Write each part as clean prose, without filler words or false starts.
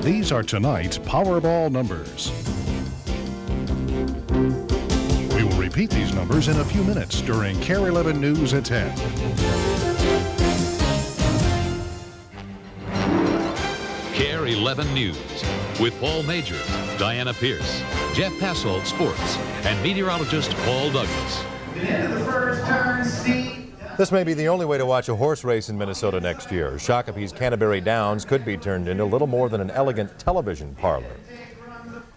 These are tonight's Powerball numbers. We will repeat these numbers in a few minutes during KARE 11 News at 10. KARE 11 News with Paul Majors, Diana Pierce, Jeff Passolt Sports, and meteorologist Paul Douglas. Into the first turn, Steve. This may be the only way to watch a horse race in Minnesota next year. Shakopee's Canterbury Downs could be turned into little more than an elegant television parlor.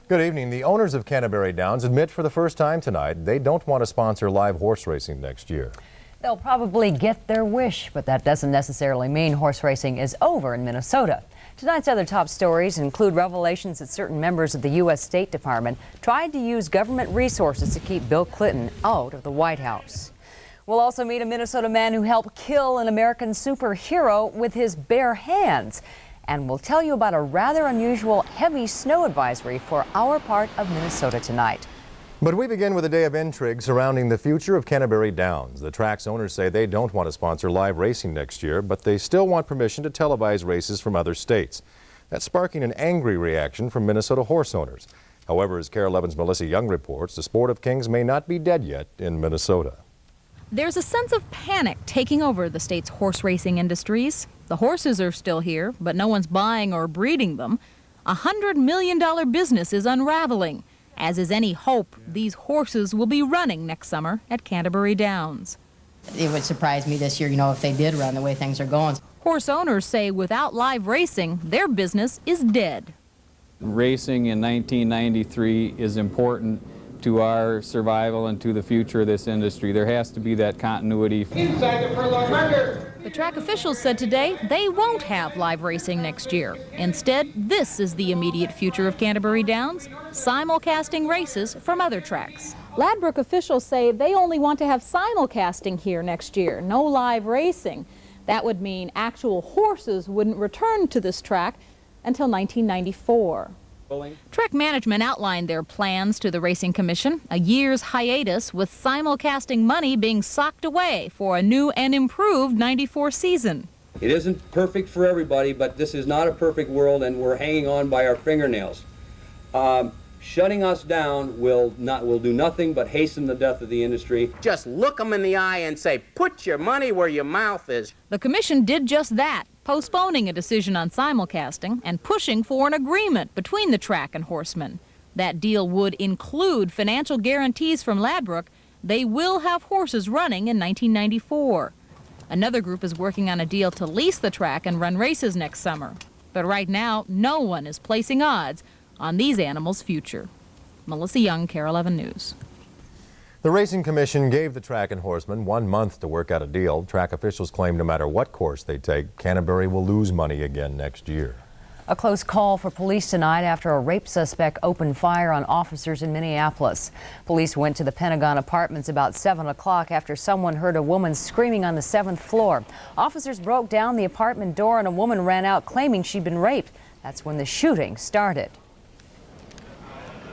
Good evening. The owners of Canterbury Downs admit for the first time tonight they don't want to sponsor live horse racing next year. They'll probably get their wish, but that doesn't necessarily mean horse racing is over in Minnesota. Tonight's other top stories include revelations that certain members of the U.S. State Department tried to use government resources to keep Bill Clinton out of the White House. We'll also meet a Minnesota man who helped kill an American superhero with his bare hands. And we'll tell you about a rather unusual heavy snow advisory for our part of Minnesota tonight. But we begin with a day of intrigue surrounding the future of Canterbury Downs. The track's owners say they don't want to sponsor live racing next year, but they still want permission to televise races from other states. That's sparking an angry reaction from Minnesota horse owners. However, as KARE 11's Melissa Young reports, the sport of kings may not be dead yet in Minnesota. There's a sense of panic taking over the state's horse racing industries. The horses are still here, but no one's buying or breeding them. A $100 million business is unraveling, as is any hope these horses will be running next summer at Canterbury Downs. It would surprise me this year, if they did run the way things are going. Horse owners say without live racing, their business is dead. Racing in 1993 is important to our survival and to the future of this industry. There has to be that continuity. Inside the furlong marker. The track officials said today they won't have live racing next year. Instead, this is the immediate future of Canterbury Downs, simulcasting races from other tracks. Ladbroke officials say they only want to have simulcasting here next year, no live racing. That would mean actual horses wouldn't return to this track until 1994. Track management outlined their plans to the Racing Commission, a year's hiatus with simulcasting money being socked away for a new and improved 94 season. It isn't perfect for everybody, but this is not a perfect world, and we're hanging on by our fingernails. Shutting us down will do nothing but hasten the death of the industry. Just look them in the eye and say, put your money where your mouth is. The commission did just that, postponing a decision on simulcasting and pushing for an agreement between the track and horsemen. That deal would include financial guarantees from Ladbroke. They will have horses running in 1994. Another group is working on a deal to lease the track and run races next summer. But right now, no one is placing odds on these animals' future. Melissa Young, KARE 11 News. The Racing Commission gave the track and horsemen 1 month to work out a deal. Track officials claim no matter what course they take, Canterbury will lose money again next year. A close call for police tonight after a rape suspect opened fire on officers in Minneapolis. Police went to the Pentagon Apartments about 7 o'clock after someone heard a woman screaming on the 7th floor. Officers broke down the apartment door and a woman ran out claiming she'd been raped. That's when the shooting started.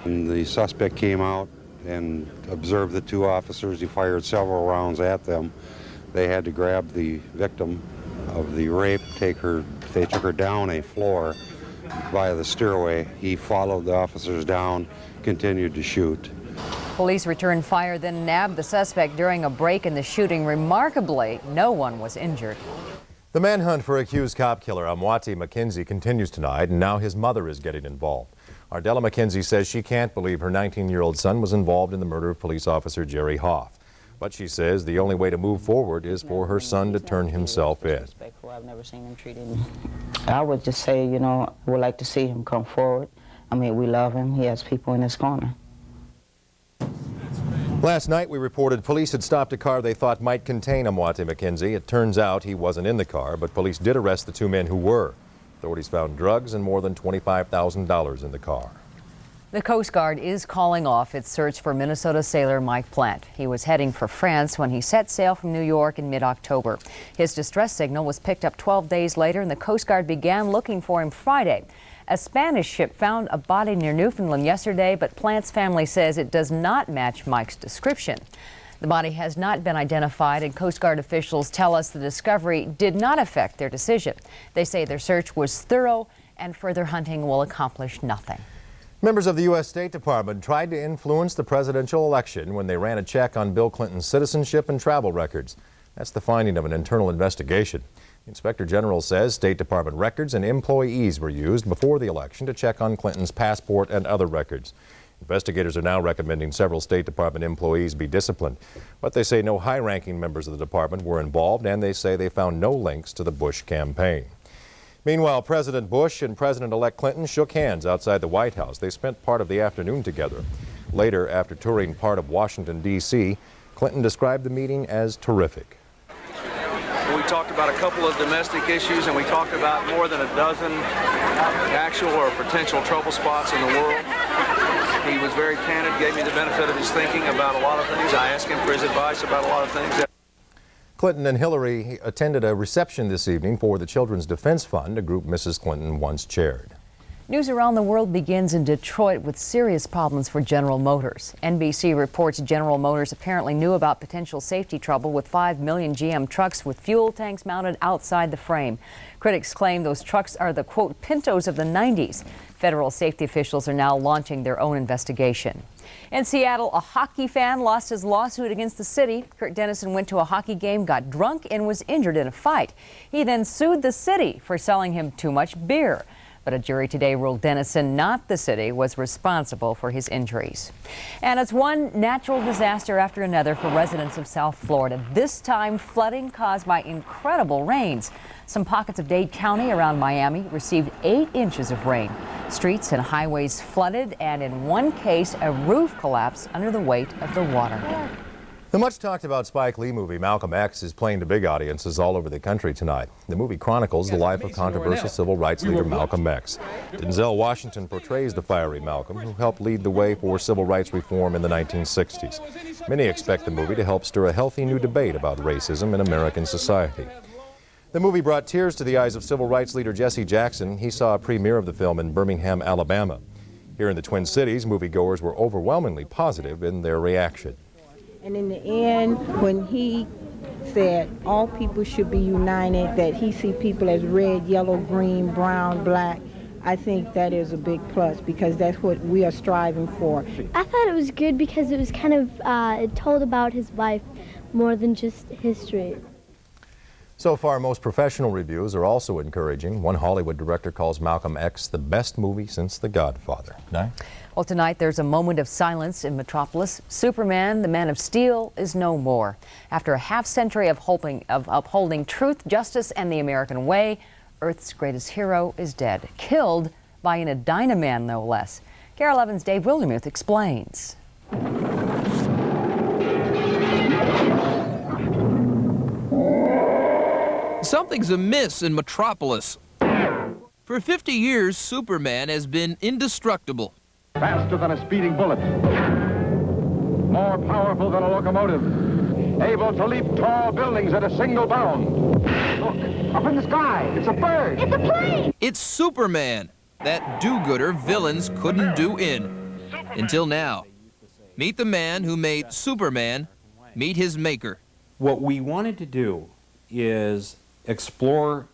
And the suspect came out and observed the two officers. He fired several rounds at them. They had to grab the victim of the rape, they took her down a floor via the stairway. He followed the officers down, continued to shoot. Police returned fire, then nabbed the suspect during a break in the shooting. Remarkably, no one was injured. The manhunt for accused cop killer Amwati McKenzie continues tonight, and now his mother is getting involved. Ardella McKenzie says she can't believe her 19-year-old son was involved in the murder of police officer Jerry Hoff. But she says the only way to move forward is for her son to turn himself in. I've never seen him treated. I would just say, I would like to see him come forward. I mean, we love him. He has people in his corner. Last night we reported police had stopped a car they thought might contain Amwati McKenzie. It turns out he wasn't in the car, but police did arrest the two men who were. Authorities found drugs and more than $25,000 in the car. The Coast Guard is calling off its search for Minnesota sailor Mike Plant. He was heading for France when he set sail from New York in mid-October. His distress signal was picked up 12 days later, and the Coast Guard began looking for him Friday. A Spanish ship found a body near Newfoundland yesterday, but Plant's family says it does not match Mike's description. The body has not been identified, and Coast Guard officials tell us the discovery did not affect their decision. They say their search was thorough and further hunting will accomplish nothing. Members of the U.S. State Department tried to influence the presidential election when they ran a check on Bill Clinton's citizenship and travel records. That's the finding of an internal investigation. The Inspector General says State Department records and employees were used before the election to check on Clinton's passport and other records. Investigators are now recommending several State Department employees be disciplined. But they say no high-ranking members of the department were involved, and they say they found no links to the Bush campaign. Meanwhile, President Bush and President-elect Clinton shook hands outside the White House. They spent part of the afternoon together. Later, after touring part of Washington, D.C., Clinton described the meeting as terrific. We talked about a couple of domestic issues, and we talked about more than a dozen actual or potential trouble spots in the world. He was very candid, gave me the benefit of his thinking about a lot of things. I asked him for his advice about a lot of things. Clinton and Hillary attended a reception this evening for the Children's Defense Fund, a group Mrs. Clinton once chaired. News around the world begins in Detroit with serious problems for General Motors. NBC reports General Motors apparently knew about potential safety trouble with 5 million GM trucks with fuel tanks mounted outside the frame. Critics claim those trucks are the, quote, Pintos of the 90s. Federal safety officials are now launching their own investigation. In Seattle, a hockey fan lost his lawsuit against the city. Kurt Dennison went to a hockey game, got drunk, and was injured in a fight. He then sued the city for selling him too much beer. But a jury today ruled Dennison, not the city, was responsible for his injuries. And it's one natural disaster after another for residents of South Florida, this time flooding caused by incredible rains. Some pockets of Dade County around Miami received 8 inches of rain. Streets and highways flooded, and in one case, a roof collapsed under the weight of the water. The much-talked-about Spike Lee movie Malcolm X is playing to big audiences all over the country tonight. The movie chronicles the life of controversial civil rights leader Malcolm X. Denzel Washington portrays the fiery Malcolm, who helped lead the way for civil rights reform in the 1960s. Many expect the movie to help stir a healthy new debate about racism in American society. The movie brought tears to the eyes of civil rights leader Jesse Jackson. He saw a premiere of the film in Birmingham, Alabama. Here in the Twin Cities, moviegoers were overwhelmingly positive in their reaction. And in the end, when he said all people should be united, that he see people as red, yellow, green, brown, black, I think that is a big plus because that's what we are striving for. I thought it was good because it was kind of, it told about his life more than just history. So far, most professional reviews are also encouraging. One Hollywood director calls Malcolm X the best movie since The Godfather. Di? Well, tonight there's a moment of silence in Metropolis. Superman, the Man of Steel, is no more. After a half-century of upholding truth, justice, and the American way, Earth's greatest hero is dead, killed by an Edina man, no less. KARE 11's Dave Wildermuth explains. Something's amiss in Metropolis. For 50 years, Superman has been indestructible. Faster than a speeding bullet. More powerful than a locomotive. Able to leap tall buildings at a single bound. Look, up in the sky, it's a bird. It's a plane! It's Superman, that do-gooder villains couldn't do in. Until now. Meet the man who made Superman, meet his maker. What we wanted to do is explore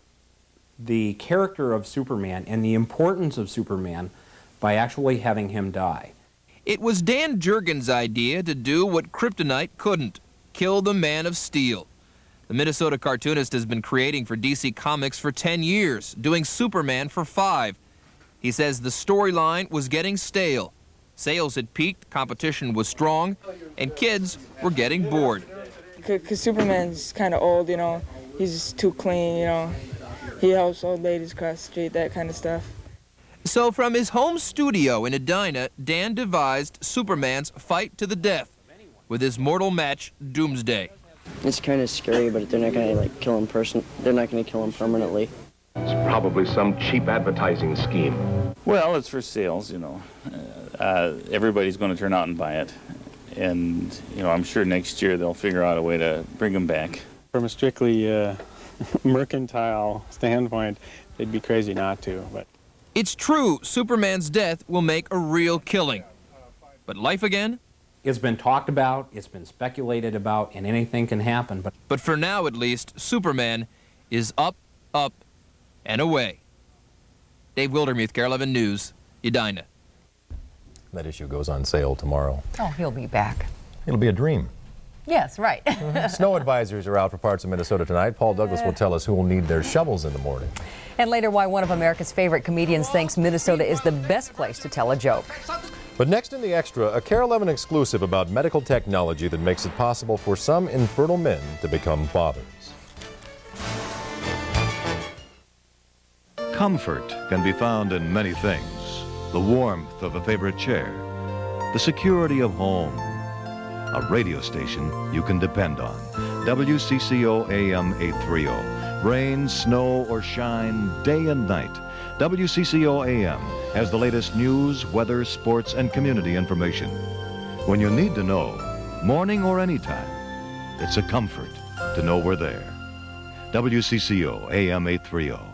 the character of Superman and the importance of Superman by actually having him die. It was Dan Jurgens' idea to do what Kryptonite couldn't, kill the Man of Steel. The Minnesota cartoonist has been creating for DC Comics for 10 years, doing Superman for 5. He says the storyline was getting stale. Sales had peaked, competition was strong, and kids were getting bored. Because Superman's kind of old, you know. He's just too clean, you know. He helps old ladies cross the street, that kind of stuff. So from his home studio in Edina, Dan devised Superman's fight to the death with his mortal match, Doomsday. It's kind of scary, but they're not going to kill him They're not going to kill him permanently. It's probably some cheap advertising scheme. Well, it's for sales, you know. Everybody's going to turn out and buy it. And, you know, I'm sure next year they'll figure out a way to bring him back. From a strictly mercantile standpoint, they'd be crazy not to. But it's true, Superman's death will make a real killing. But life again? It's been talked about, it's been speculated about, and anything can happen. But for now, at least, Superman is up, up, and away. Dave Wildermuth, KARE 11 News, Edina. That issue goes on sale tomorrow. Oh, he'll be back. It'll be a dream. Yes, right. Snow advisories are out for parts of Minnesota tonight. Paul Douglas will tell us who will need their shovels in the morning. And later, why one of America's favorite comedians thinks Minnesota is the best place to tell a joke. But next in the Extra, a KARE 11 exclusive about medical technology that makes it possible for some infertile men to become fathers. Comfort can be found in many things. The warmth of a favorite chair, the security of home, a radio station you can depend on. WCCO AM 830. Rain, snow, or shine, day and night. WCCO AM has the latest news, weather, sports, and community information. When you need to know, morning or anytime, it's a comfort to know we're there. WCCO AM 830.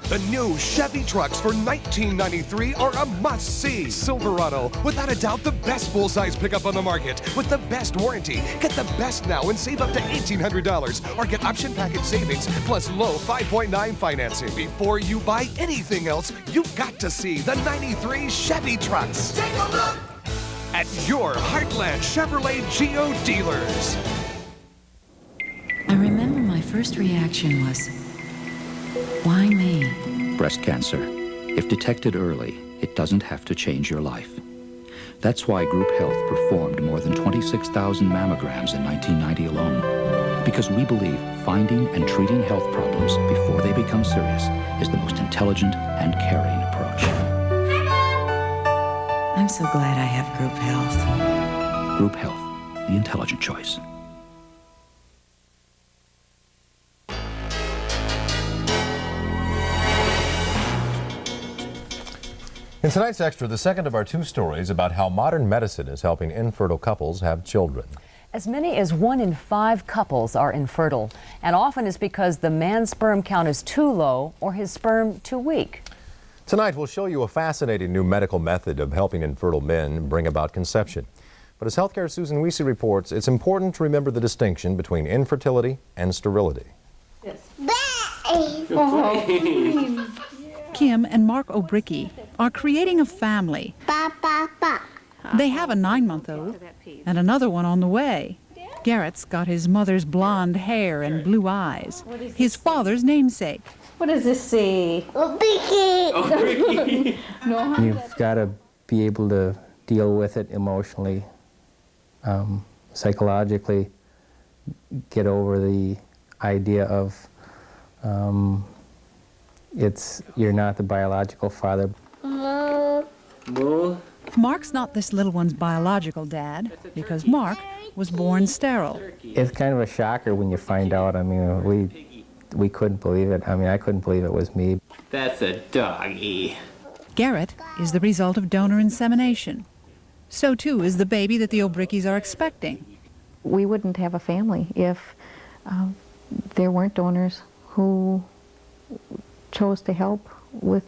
The new Chevy trucks for 1993 are a must-see. Silverado, without a doubt the best full-size pickup on the market with the best warranty. Get the best now and save up to $1,800 or get option package savings plus low 5.9 financing. Before you buy anything else, you've got to see the 93 Chevy trucks. Take a look at your Heartland Chevrolet Geo dealers. I remember my first reaction was, why me? Breast cancer. If detected early, it doesn't have to change your life. That's why Group Health performed more than 26,000 mammograms in 1990 alone. Because we believe finding and treating health problems before they become serious is the most intelligent and caring approach. I'm so glad I have Group Health. Group Health, the intelligent choice. In tonight's Extra, the second of our two stories about how modern medicine is helping infertile couples have children. As many as 1 in 5 couples are infertile, and often it's because the man's sperm count is too low or his sperm too weak. Tonight, we'll show you a fascinating new medical method of helping infertile men bring about conception. But as Healthcare's Susan Wiese reports, it's important to remember the distinction between infertility and sterility. Kim and Mark O'Bricky are creating a family. They have a 9-month-old and another one on the way. Garrett's got his mother's blonde hair and blue eyes, his father's namesake. What does this say? O'Bricky. You've got to be able to deal with it emotionally, psychologically, get over the idea of you're not the biological father. Mark's not this little one's biological dad because Mark was born sterile. It's kind of a shocker when you find out. I mean, we couldn't believe it. I mean, I couldn't believe it was me. That's a doggy. Garrett is the result of donor insemination. So too is the baby that the O'Brickys are expecting. We wouldn't have a family if there weren't donors who chose to help with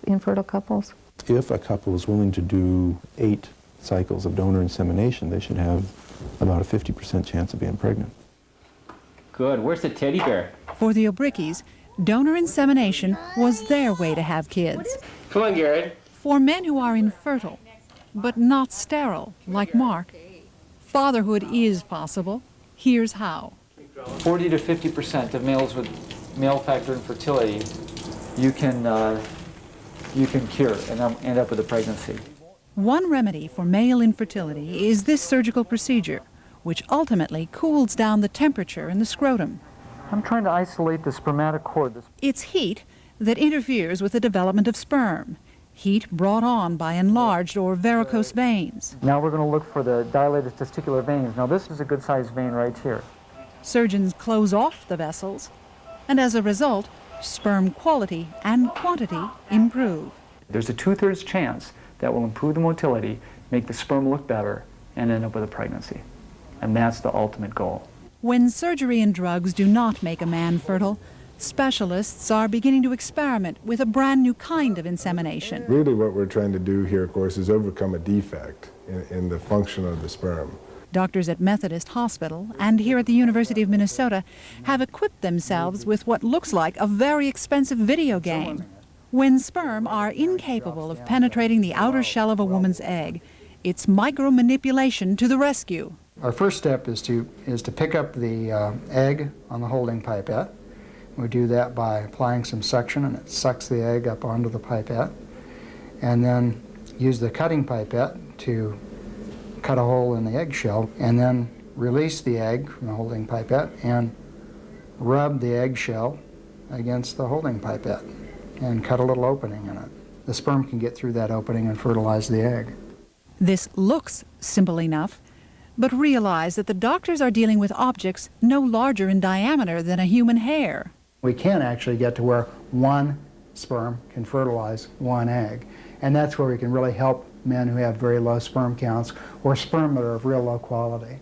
infertile couples. If a couple is willing to do 8 cycles of donor insemination, they should have about a 50% chance of being pregnant. Good. Where's the teddy bear? For the O'Brickys, donor insemination was their way to have kids. Come on, Garrett. For men who are infertile, but not sterile, like Mark, fatherhood is possible. Here's how. 40 to 50% of males with male factor infertility you can cure and end up with a pregnancy. One remedy for male infertility is this surgical procedure, which ultimately cools down the temperature in the scrotum. I'm trying to isolate the spermatocord. It's heat that interferes with the development of sperm, heat brought on by enlarged or varicose veins. Now we're going to look for the dilated testicular veins. Now this is a good-sized vein right here. Surgeons close off the vessels, and as a result, sperm quality and quantity improve. There's a 2/3 chance that will improve the motility, make the sperm look better, and end up with a pregnancy. And that's the ultimate goal. When surgery and drugs do not make a man fertile, specialists are beginning to experiment with a brand new kind of insemination. Really what we're trying to do here, of course, is overcome a defect in the function of the sperm. Doctors at Methodist Hospital and here at the University of Minnesota have equipped themselves with what looks like a very expensive video game. When sperm are incapable of penetrating the outer shell of a woman's egg, it's micromanipulation to the rescue. Our first step is to pick up the egg on the holding pipette. We do that by applying some suction, and it sucks the egg up onto the pipette. And then use the cutting pipette to cut a hole in the eggshell, and then release the egg from the holding pipette and rub the eggshell against the holding pipette and cut a little opening in it. The sperm can get through that opening and fertilize the egg. This looks simple enough, but realize that the doctors are dealing with objects no larger in diameter than a human hair. We can actually get to where one sperm can fertilize one egg, and that's where we can really help men who have very low sperm counts or sperm that are of real low quality.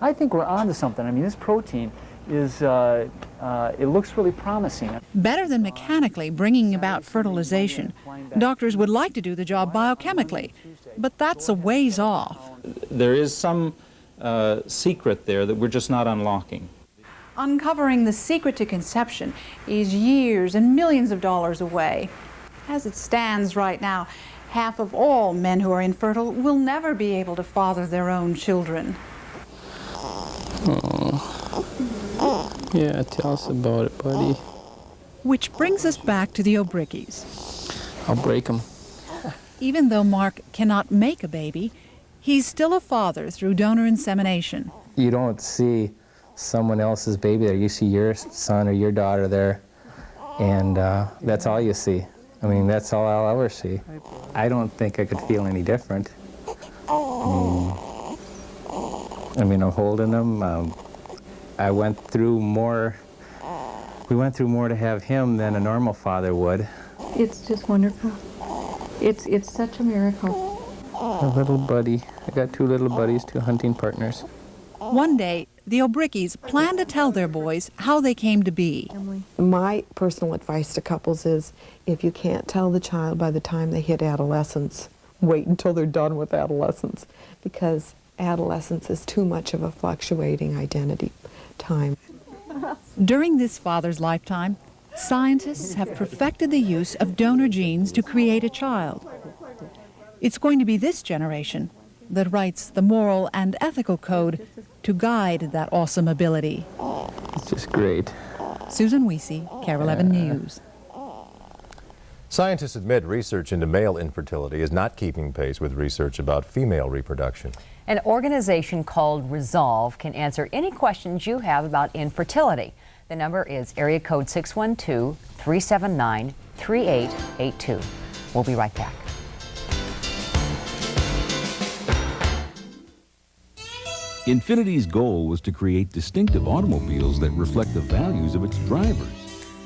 I think we're onto something. I mean, this protein is, it looks really promising. Better than mechanically bringing about fertilization, doctors would like to do the job biochemically, but that's a ways off. There is some secret there that we're just not unlocking. Uncovering the secret to conception is years and millions of dollars away. As it stands right now, half of all men who are infertile will never be able to father their own children. Oh. Yeah, tell us about it, buddy. Which brings us back to the O'Brickys. I'll break them. Even though Mark cannot make a baby, he's still a father through donor insemination. You don't see someone else's baby there. You see your son or your daughter there, and that's all you see. I mean, that's all I'll ever see. I don't think I could feel any different. I mean, I'm holding them. We went through more to have him than a normal father would. It's just wonderful. It's such a miracle. A little buddy. I got two little buddies, two hunting partners. One day, the O'Brickys plan to tell their boys how they came to be. My personal advice to couples is, if you can't tell the child by the time they hit adolescence, wait until they're done with adolescence, because adolescence is too much of a fluctuating identity time. During this father's lifetime, scientists have perfected the use of donor genes to create a child. It's going to be this generation that writes the moral and ethical code to guide that awesome ability. It's just great. Susan Wiese, KARE 11 News. Scientists admit research into male infertility is not keeping pace with research about female reproduction. An organization called Resolve can answer any questions you have about infertility. The number is area code 612-379-3882. We'll be right back. Infinity's goal was to create distinctive automobiles that reflect the values of its drivers.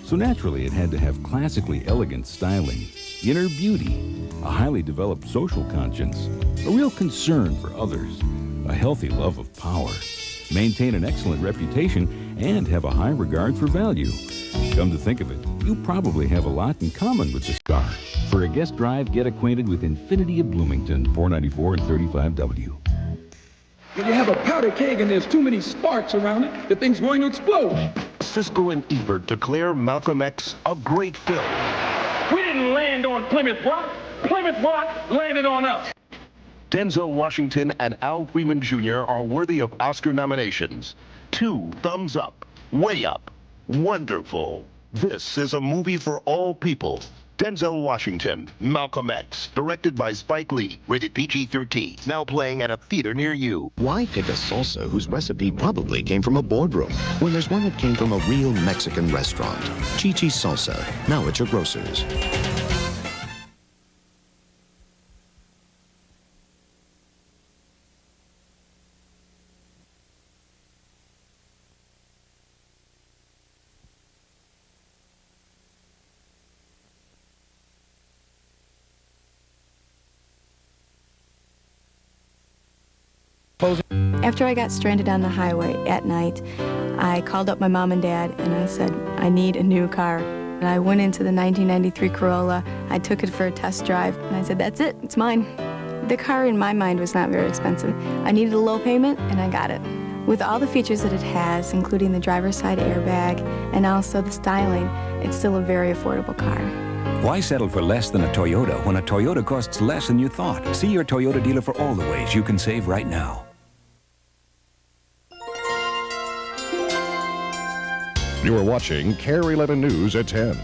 So naturally, it had to have classically elegant styling, inner beauty, a highly developed social conscience, a real concern for others, a healthy love of power, maintain an excellent reputation, and have a high regard for value. Come to think of it, you probably have a lot in common with this car. For a guest drive, get acquainted with Infinity of Bloomington, 494 and 35W. When you have a powder keg and there's too many sparks around it, the thing's going to explode. Siskel and Ebert declare Malcolm X a great film. We didn't land on Plymouth Rock. Plymouth Rock landed on us. Denzel Washington and Al Freeman Jr. are worthy of Oscar nominations. 2 thumbs up, way up, wonderful. This is a movie for all people. Denzel Washington, Malcolm X, directed by Spike Lee, rated PG-13, now playing at a theater near you. Why pick a salsa whose recipe probably came from a boardroom when there's one that came from a real Mexican restaurant? Chi-Chi's Salsa, now at your grocer's. After I got stranded on the highway at night, I called up my mom and dad and I said, I need a new car. And I went into the 1993 Corolla, I took it for a test drive, and I said, that's it, it's mine. The car in my mind was not very expensive. I needed a low payment, and I got it. With all the features that it has, including the driver's side airbag and also the styling, it's still a very affordable car. Why settle for less than a Toyota when a Toyota costs less than you thought? See your Toyota dealer for all the ways you can save right now. You are watching KARE 11 News at 10.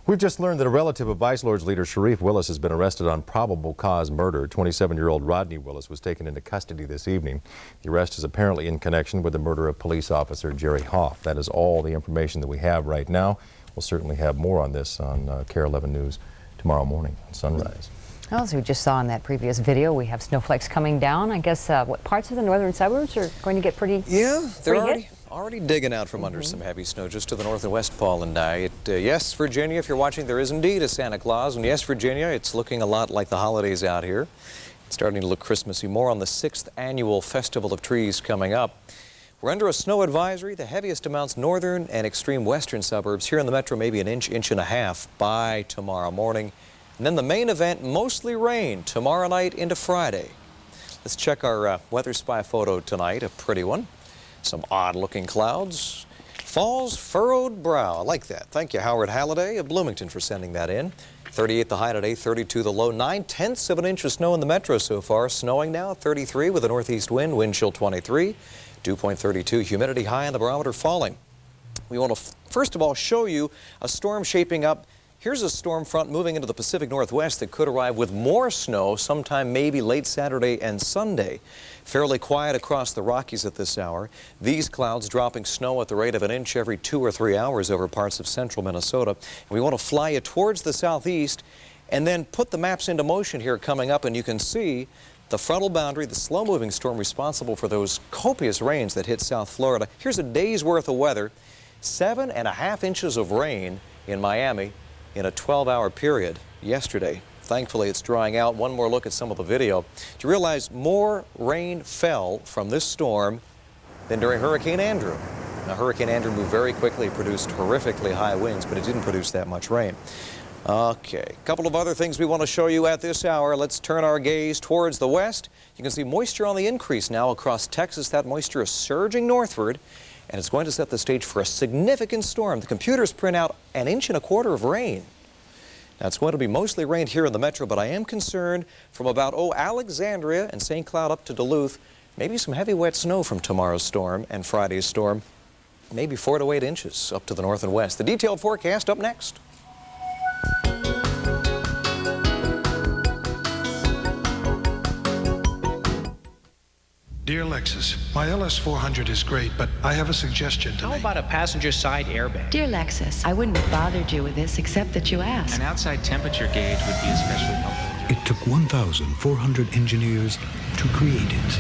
We've just learned that a relative of Vice Lords leader Sharif Willis has been arrested on probable cause murder. 27-year-old Rodney Willis was taken into custody this evening. The arrest is apparently in connection with the murder of police officer Jerry Hoff. That is all the information that we have right now. We'll certainly have more on this on KARE 11 News tomorrow morning at sunrise. Well, as we just saw in that previous video, we have snowflakes coming down. I guess what parts of the northern suburbs are going to get pretty they're already digging out from under some heavy snow just to the north and west, Paul and I. Yes, Virginia, if you're watching, there is indeed a Santa Claus. And yes, Virginia, it's looking a lot like the holidays out here. It's starting to look Christmassy. More on the 6th annual Festival of Trees coming up. We're under a snow advisory, the heaviest amounts northern and extreme western suburbs. Here in the metro, maybe an inch, inch and a half by tomorrow morning. And then the main event, mostly rain tomorrow night into Friday. Let's check our weather spy photo tonight, a pretty one. Some odd-looking clouds. Fall's furrowed brow. I like that. Thank you, Howard Halliday of Bloomington, for sending that in. 38 the high today, 32 the low. 9/10 of an inch of snow in the metro so far. Snowing now, 33 with a northeast wind chill 23. Dew point 32. Humidity high on the barometer falling. We want to first of all show you a storm shaping up. Here's a storm front moving into the Pacific Northwest that could arrive with more snow sometime maybe late Saturday and Sunday. Fairly quiet across the Rockies at this hour. These clouds dropping snow at the rate of an inch every 2 or 3 hours over parts of central Minnesota. And we want to fly you towards the southeast and then put the maps into motion here coming up, and you can see the frontal boundary, the slow-moving storm responsible for those copious rains that hit South Florida. Here's a day's worth of weather. 7.5 inches of rain in Miami in a 12-hour period yesterday. Thankfully, it's drying out. One more look at some of the video. Do you realize more rain fell from this storm than during Hurricane Andrew? Now, Hurricane Andrew moved very quickly, produced horrifically high winds, but it didn't produce that much rain. Okay, a couple of other things we want to show you at this hour. Let's turn our gaze towards the west. You can see moisture on the increase now across Texas. That moisture is surging northward, and it's going to set the stage for a significant storm. The computers print out 1.25 inches of rain. Now, it's going to be mostly rain here in the metro, but I am concerned from about, Alexandria and St. Cloud up to Duluth, maybe some heavy wet snow from tomorrow's storm and Friday's storm, maybe 4 to 8 inches up to the north and west. The detailed forecast up next. Dear Lexus, my LS400 is great, but I have a suggestion to make. How about a passenger side airbag? Dear Lexus, I wouldn't have bothered you with this except that you asked. An outside temperature gauge would be especially helpful. It took 1,400 engineers to create it.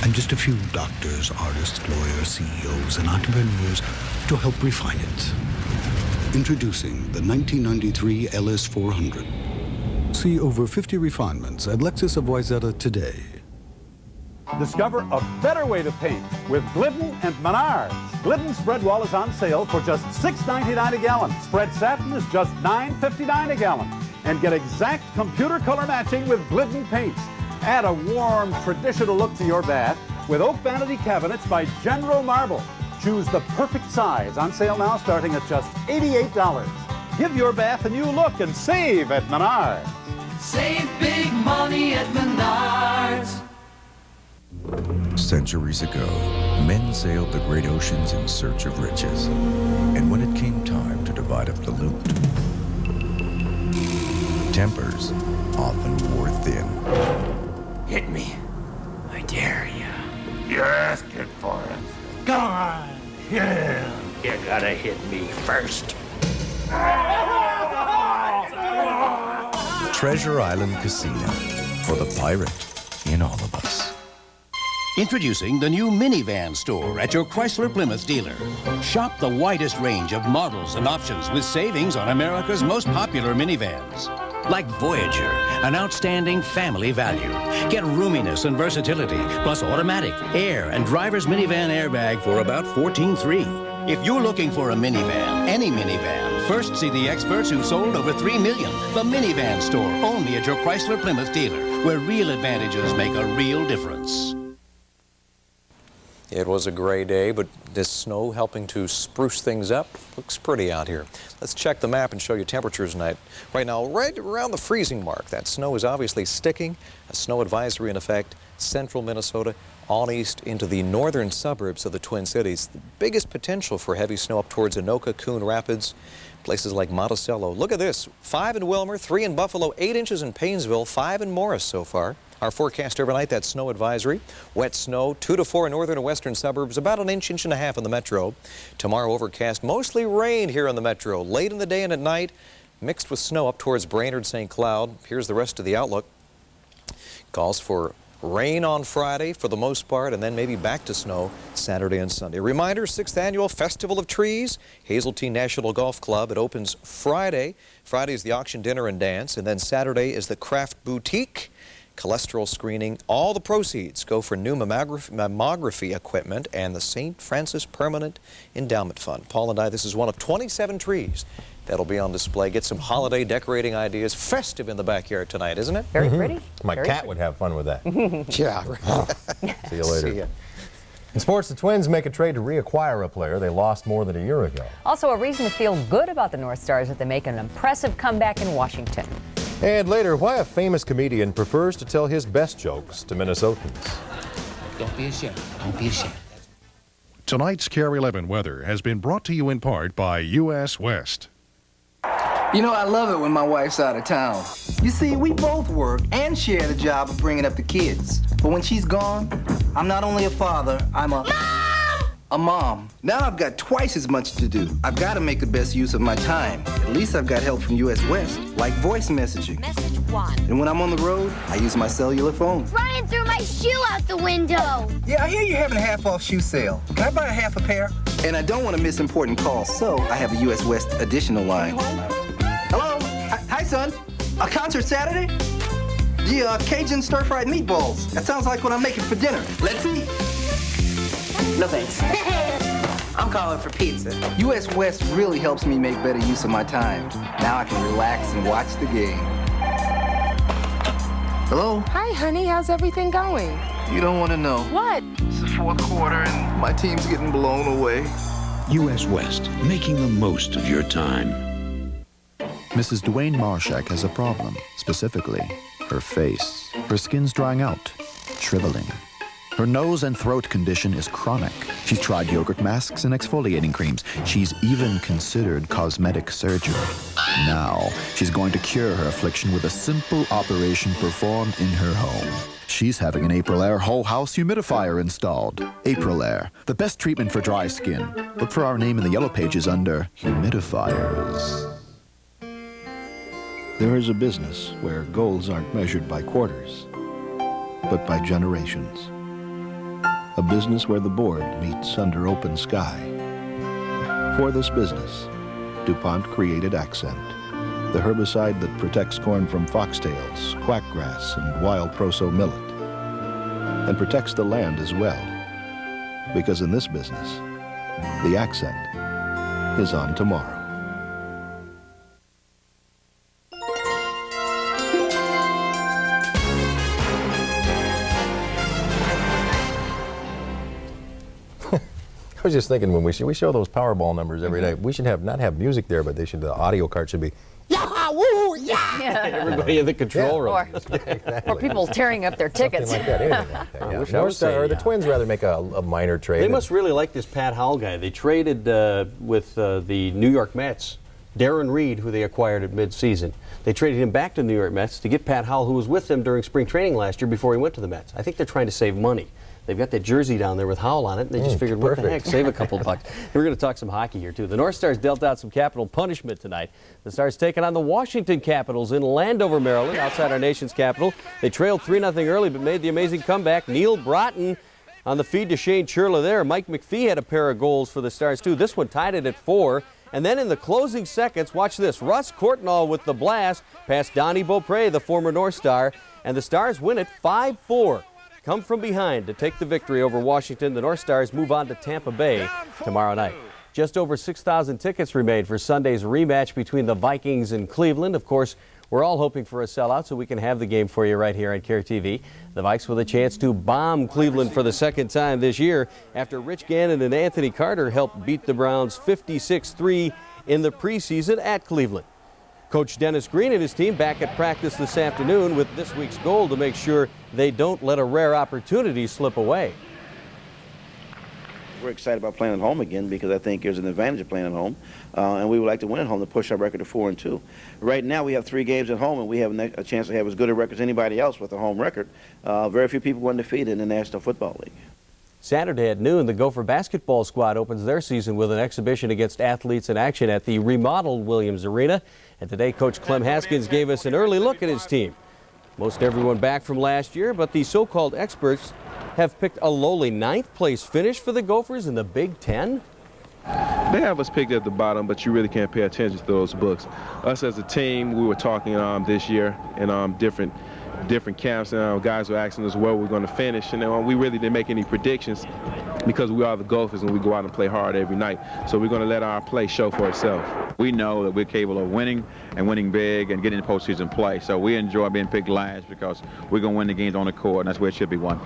And just a few doctors, artists, lawyers, CEOs, and entrepreneurs to help refine it. Introducing the 1993 LS400. See over 50 refinements at Lexus of Wayzata today. Discover a better way to paint with Glidden and Menards. Glidden spread wall is on sale for just $6.99 a gallon. Spread satin is just $9.59 a gallon. And get exact computer color matching with Glidden paints. Add a warm, traditional look to your bath with oak vanity cabinets by General Marble. Choose the perfect size. On sale now starting at just $88. Give your bath a new look and save at Menards. Save big money at Menards. Centuries ago, men sailed the great oceans in search of riches. And when it came time to divide up the loot, tempers often wore thin. Hit me. I dare you. You're asking for it. Come on. Yeah. You gotta hit me first. Treasure Island Casino, for the pirate in all of us. Introducing the new minivan store at your Chrysler Plymouth dealer. Shop the widest range of models and options with savings on America's most popular minivans. Like Voyager, an outstanding family value. Get roominess and versatility, plus automatic, air, and driver's minivan airbag for about $14,300. If you're looking for a minivan, any minivan, First, see the experts who sold over 3 million. The Minivan Store, only at your Chrysler Plymouth dealer, where real advantages make a real difference. It was a gray day, but this snow helping to spruce things up. Looks pretty out here. Let's check the map and show you temperatures tonight. Right now, right around the freezing mark. That snow is obviously sticking. A snow advisory in effect. Central Minnesota, on east into the northern suburbs of the Twin Cities. The biggest potential for heavy snow up towards Anoka, Coon Rapids, places like Monticello. Look at this, 5 in Wilmer, 3 in Buffalo, 8 inches in Paynesville, 5 in Morris so far. Our forecast overnight, that snow advisory. Wet snow, 2 to 4 in northern and western suburbs, about an inch, inch and a half in the metro. Tomorrow overcast, mostly rain here in the metro. Late in the day and at night, mixed with snow up towards Brainerd, St. Cloud. Here's the rest of the outlook. Calls for rain on Friday for the most part, and then maybe back to snow Saturday and Sunday. Reminder, 6th Annual Festival of Trees, Hazeltine National Golf Club. It opens Friday. Friday is the auction dinner and dance, and then Saturday is the craft boutique, cholesterol screening. All the proceeds go for new mammography equipment and the St. Francis Permanent Endowment Fund. Paul and I, this is one of 27 trees that'll be on display. Get some holiday decorating ideas. Festive in the backyard tonight, isn't it? Very pretty. My Very cat pretty. would have fun with that. Yeah. See you later. See ya. In sports, the Twins make a trade to reacquire a player they lost more than a year ago. Also, a reason to feel good about the North Stars that they make an impressive comeback in Washington. And later, why a famous comedian prefers to tell his best jokes to Minnesotans. Don't be ashamed. Don't be ashamed. Tonight's KARE 11 weather has been brought to you in part by US West. You know, I love it when my wife's out of town. You see, we both work and share the job of bringing up the kids. But when she's gone, I'm not only a father, I'm a mom. Now I've got twice as much to do. I've got to make the best use of my time. At least I've got help from US West, like voice messaging. Message 1. And when I'm on the road, I use my cellular phone. Ryan threw my shoe out the window. Yeah, I hear you're having a half-off shoe sale. Can I buy a half a pair? And I don't want to miss important calls, so I have a US West additional line. Hello? Hi, son. A concert Saturday? Yeah, Cajun stir-fried meatballs. That sounds like what I'm making for dinner. Let's eat. No thanks. I'm calling for pizza. US West really helps me make better use of my time. Now I can relax and watch the game. Hello? Hi, honey. How's everything going? You don't want to know. What? It's the fourth quarter and my team's getting blown away. US West, making the most of your time. Mrs. Dwayne Marshak has a problem, specifically her face. Her skin's drying out, shriveling. Her nose and throat condition is chronic. She's tried yogurt masks and exfoliating creams. She's even considered cosmetic surgery. Now, she's going to cure her affliction with a simple operation performed in her home. She's having an Aprilaire whole house humidifier installed. Aprilaire, the best treatment for dry skin. Look for our name in the yellow pages under humidifiers. There is a business where goals aren't measured by quarters, but by generations. A business where the board meets under open sky. For this business, DuPont created Accent, the herbicide that protects corn from foxtails, quackgrass, and wild proso millet, and protects the land as well. Because in this business, the accent is on tomorrow. I was just thinking when we show those Powerball numbers every day, we should not have music there, but the audio card should be Yeah, woo, yeah. Everybody in the control room. Or people tearing up their tickets. Something like that, anything like that. I Yeah. wish I would say, Or the Twins rather make a minor trade. They must really like this Pat Howell guy. They traded with the New York Mets, Darren Reed, who they acquired at midseason. They traded him back to the New York Mets to get Pat Howell, who was with them during spring training last year before he went to the Mets. I think they're trying to save money. They've got that jersey down there with Howell on it, and they just figured, what the heck, save a couple bucks. We're going to talk some hockey here, too. The North Stars dealt out some capital punishment tonight. The Stars taking on the Washington Capitals in Landover, Maryland, outside our nation's capital. They trailed 3-0 early, but made the amazing comeback. Neil Broughton on the feed to Shane Churla there. Mike McPhee had a pair of goals for the Stars, too. This one tied it at 4. And then in the closing seconds, watch this. Russ Courtnall with the blast past Donnie Beaupre, the former North Star. And the Stars win it 5-4. Come from behind to take the victory over Washington. The North Stars move on to Tampa Bay tomorrow night. Just over 6,000 tickets remain for Sunday's rematch between the Vikings and Cleveland. Of course, we're all hoping for a sellout so we can have the game for you right here on KARE TV. The Vikes with a chance to bomb Cleveland for the second time this year after Rich Gannon and Anthony Carter helped beat the Browns 56-3 in the preseason at Cleveland. Coach Dennis Green and his team back at practice this afternoon with this week's goal to make sure they don't let a rare opportunity slip away. We're excited about playing at home again because I think there's an advantage of playing at home, and we would like to win at home to push our record to 4-2. Right now we have 3 games at home, and we have a chance to have as good a record as anybody else with a home record. Very few people were undefeated in the National Football League. Saturday at noon, the Gopher basketball squad opens their season with an exhibition against athletes in action at the remodeled Williams Arena. And today, Coach Clem Haskins gave us an early look at his team. Most everyone back from last year, but the so-called experts have picked a lowly 9th place finish for the Gophers in the Big Ten. They have us picked at the bottom, but you really can't pay attention to those books. Us as a team, we were talking this year in different camps, and guys were asking us where we're going to finish, and we really didn't make any predictions because we are the Gophers and we go out and play hard every night. So we're going to let our play show for itself. We know that we're capable of winning and winning big and getting into postseason play. So we enjoy being picked last because we're going to win the games on the court, and that's where it should be won.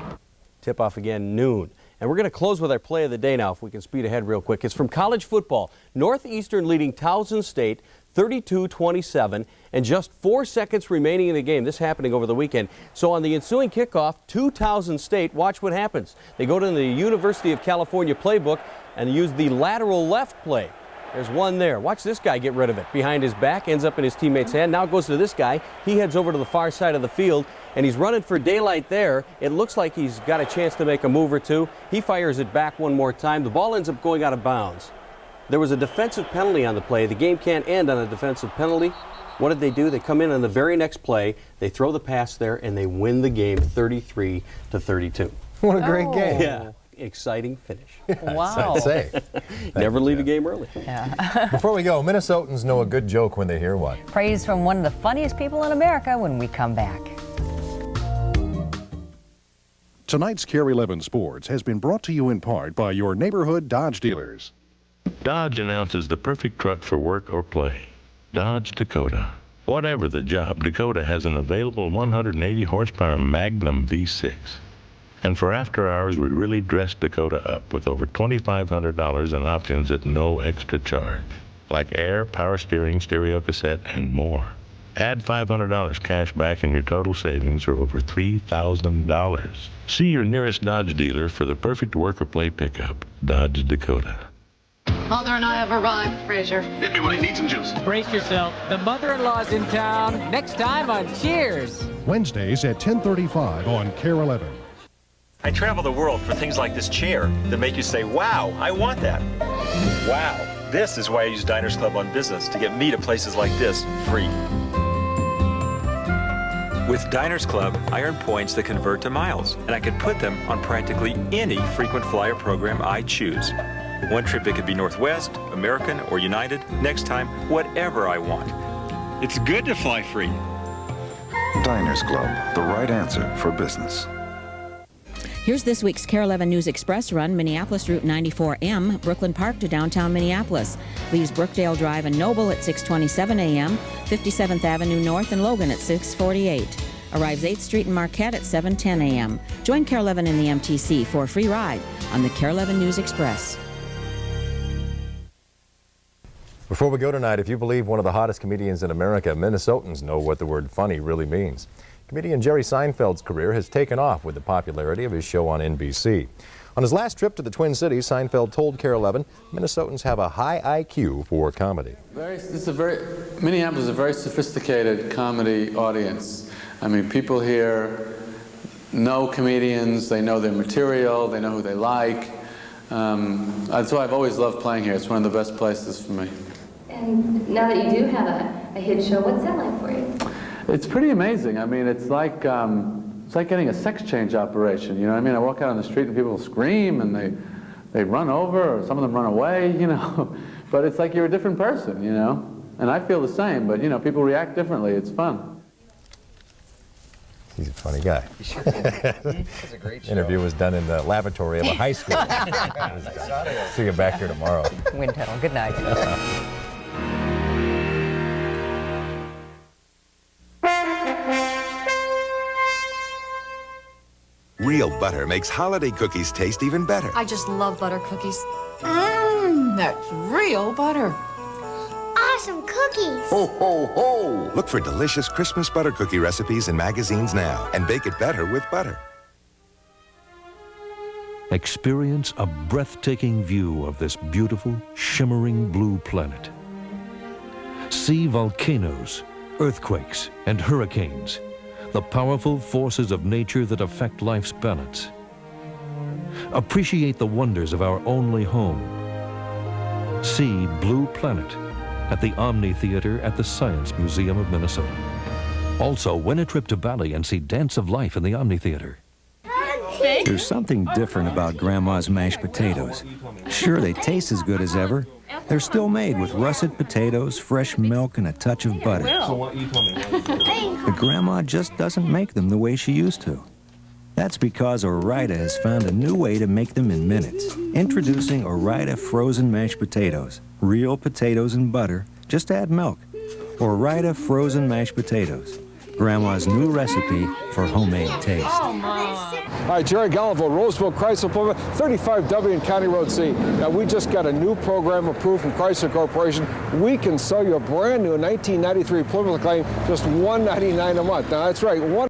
Tip-off again noon. And we're going to close with our play of the day now, if we can speed ahead real quick. It's from college football. Northeastern leading Towson State 32-27, and just 4 seconds remaining in the game. This happening over the weekend. So on the ensuing kickoff to Towson State, watch what happens. They go to the University of California playbook and use the lateral left play. There's one there. Watch this guy get rid of it. Behind his back, ends up in his teammate's hand. Now it goes to this guy. He heads over to the far side of the field, and he's running for daylight there. It looks like he's got a chance to make a move or two. He fires it back one more time. The ball ends up going out of bounds. There was a defensive penalty on the play. The game can't end on a defensive penalty. What did they do? They come in on the very next play. They throw the pass there, and they win the game 33-32. What a great game. Yeah. Exciting finish. Wow. I'd say. Never leave a game early. Yeah. Before we go, Minnesotans know a good joke when they hear one. Praise from one of the funniest people in America when we come back. Tonight's KARE 11 Sports has been brought to you in part by your neighborhood Dodge dealers. Dodge announces the perfect truck for work or play. Dodge Dakota. Whatever the job, Dakota has an available 180 horsepower Magnum V6. And for after hours, we really dress Dakota up with over $2,500 in options at no extra charge, like air, power steering, stereo cassette, and more. Add $500 cash back and your total savings are over $3,000. See your nearest Dodge dealer for the perfect work or play pickup. Dodge Dakota. Mother and I have arrived, Fraser. Hit me when he needs some juice. Brace yourself. The mother-in-law's in town. Next time on Cheers. Wednesdays at 10:35 on KARE 11. I travel the world for things like this chair that make you say, wow, I want that. Wow. This is why I use Diners Club on Business, to get me to places like this free. With Diners Club, I earn points that convert to miles, and I can put them on practically any frequent flyer program I choose. One trip it could be Northwest, American, or United. Next time, whatever I want. It's good to fly free. Diners Club, the right answer for business. Here's this week's KARE 11 News Express run. Minneapolis Route 94M, Brooklyn Park to downtown Minneapolis. Leaves Brookdale Drive and Noble at 6:27 a.m., 57th Avenue North and Logan at 6:48. Arrives 8th Street and Marquette at 7:10 a.m. Join KARE 11 in the MTC for a free ride on the KARE 11 News Express. Before we go tonight, if you believe one of the hottest comedians in America, Minnesotans know what the word funny really means. Comedian Jerry Seinfeld's career has taken off with the popularity of his show on NBC. On his last trip to the Twin Cities, Seinfeld told KARE 11 Minnesotans have a high IQ for comedy. Minneapolis is a very sophisticated comedy audience. I mean, people here know comedians, they know their material, they know who they like. That's why I've always loved playing here. It's one of the best places for me. And now that you do have a hit show, what's that like for you? It's pretty amazing. I mean, it's like getting a sex change operation. You know what I mean? I walk out on the street and people scream and they run over, or some of them run away, you know. But it's like you're a different person, you know. And I feel the same, but you know, people react differently. It's fun. He's a funny guy. He's a great show. Interview was done in the lavatory of a high school. See you back here tomorrow. Wind tunnel. Good night. Real butter makes holiday cookies taste even better. I just love butter cookies. Mmm, that's real butter. Awesome cookies. Ho, ho, ho! Look for delicious Christmas butter cookie recipes in magazines now and bake it better with butter. Experience a breathtaking view of this beautiful, shimmering blue planet. See volcanoes, earthquakes, and hurricanes, the powerful forces of nature that affect life's balance. Appreciate the wonders of our only home. See Blue Planet at the Omni Theater at the Science Museum of Minnesota. Also, win a trip to Bali and see Dance of Life in the Omni Theater. There's something different about Grandma's mashed potatoes. Sure, they taste as good as ever. They're still made with russet potatoes, fresh milk, and a touch of butter. But Grandma just doesn't make them the way she used to. That's because Ore-Ida has found a new way to make them in minutes. Introducing Ore-Ida frozen mashed potatoes. Real potatoes and butter, just add milk. Ore-Ida frozen mashed potatoes. Grandma's new recipe for homemade taste. Hi, Jerry Gallivo, Roseville, Chrysler, Plymouth, 35W and County Road C. Now, we just got a new program approved from Chrysler Corporation. We can sell you a brand new 1993 Plymouth claim, just $199 a month. Now, that's right, $199